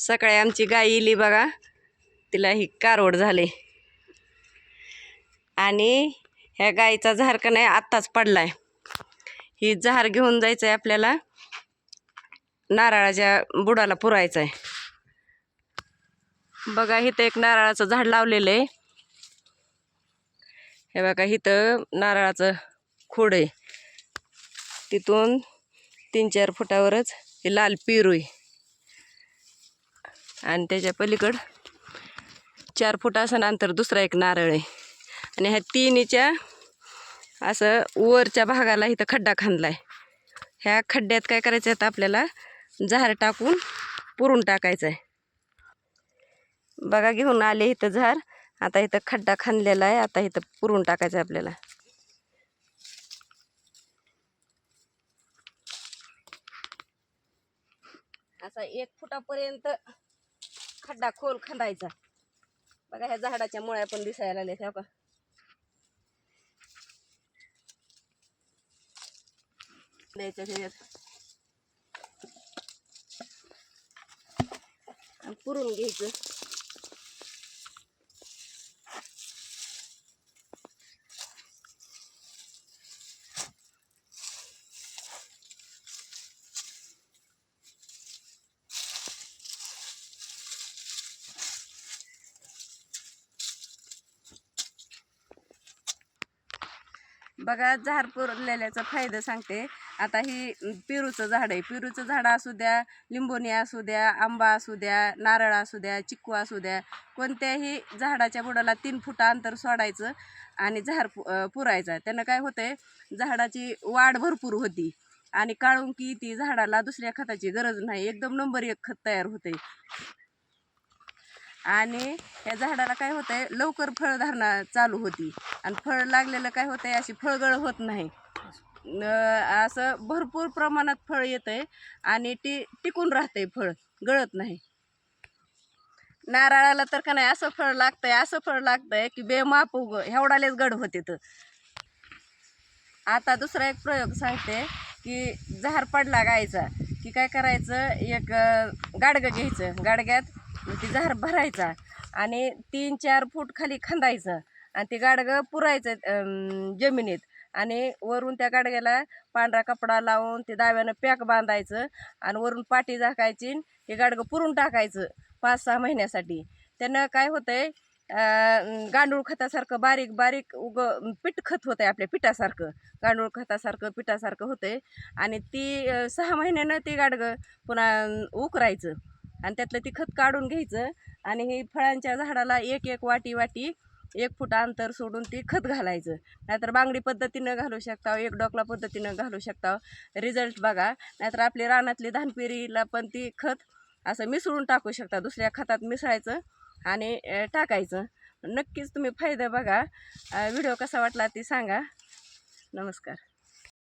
सकाळी आमची गाय इली बघा, तिला ही कारवड झाले आणि ह्या गाईचा झार का नाही आत्ताच पडलाय. ही झार घेऊन जायचं आहे आपल्याला, नारळाच्या बुडाला पुरायचं आहे. बघा इथं एक नारळाचं झाड लावलेलं आहे. हे बघा इथं नारळाचं खोड आहे, तिथून 3-4 फुटावरच हे लाल पेरू आहे आणि त्याच्या पलीकड 4 फूट असं नंतर दुसरा एक नारळ आहे. आणि ह्या तिन्हीच्या असं वरच्या भागाला इथं खड्डा खांदलाय. ह्या खड्ड्यात काय करायचं आहे, आपल्याला झार टाकून पुरून टाकायचं आहे. बघा घेऊन आले इथं झार, आता इथं खड्डा खांदलेला आहे, आता इथं पुरून टाकायचं आहे आपल्याला. असा 1 फुटापर्यंत खड्डा खोल खांदायचा. बघा ह्या झाडाच्या मुळ्या पण दिसायला लागल्या हो का. द्यायचं त्याच्यात आणि पुरून घ्यायचं. बघा झार पुरलेल्याचा फायदा सांगते. आता ही पेरूचं झाड आहे. पेरूचं झाड असू द्या, लिंबोणी असू द्या, आंबा असू द्या, नारळ असू द्या, चिक्कू असू द्या, कोणत्याही झाडाच्या बुडाला 3 फूट अंतर सोडायचं आणि झार पुरायचा. त्यानं काय होतंय, झाडाची वाढ भरपूर होती आणि काळुंकी ती झाडाला दुसऱ्या खताची गरज नाही. एकदम नंबर 1 खत तयार होते. आणि या झाडाला काय होतंय, लवकर फळधारणा चालू होती आणि फळ लागलेलं काय होतंय, अशी फळगळ होत नाही. असं भरपूर प्रमाणात फळ येतंय आणि टिकून राहतंय, फळ गळत नाही. नारळाला तर का नाही असं फळ लागतंय की बेमाप एवढालेच गड होते. तर आता दुसरा एक प्रयोग सांगते की झार पडला गायचा की काय करायचं, एक गाडगं घ्यायचं, गाडग्यात ती झार भरायचा आणि 3-4 फूट खाली खांदायचं आणि ते गाडगं पुरायचं जमिनीत आणि वरून त्या गाडग्याला पांढरा कपडा लावून ते दाव्यानं पॅक बांधायचं आणि वरून पाटी झाकायची. हे गाडगं पुरून टाकायचं 5-6 महिन्यासाठी. त्यानं काय होतंय, गांडूळ खतासारखं बारीक बारीक पीठ खत होतंय, आपल्या पिठासारखं गांडूळ खतासारखं पिठासारखं होतंय. आणि ती 6 महिन्यानं ते गाडगं पुन्हा उकरायचं आणि त्यातलं ती खत काढून घ्यायचं आणि हे फळांच्या झाडाला 1-1 वाटी 1 फूट अंतर सोडून ते खत घालायचं. नाहीतर बांगडी पद्धतीनं घालू शकता, 1 डोकला पद्धतीनं घालू शकता. रिझल्ट बघा. नाहीतर आपली रानातली धानपेरीला पण ती खत असं मिसळून टाकू शकता, दुसऱ्या खतात मिसळायचं आणि टाकायचं. नक्कीच तुम्ही फायदा बघा. व्हिडिओ कसा वाटला ते सांगा. नमस्कार.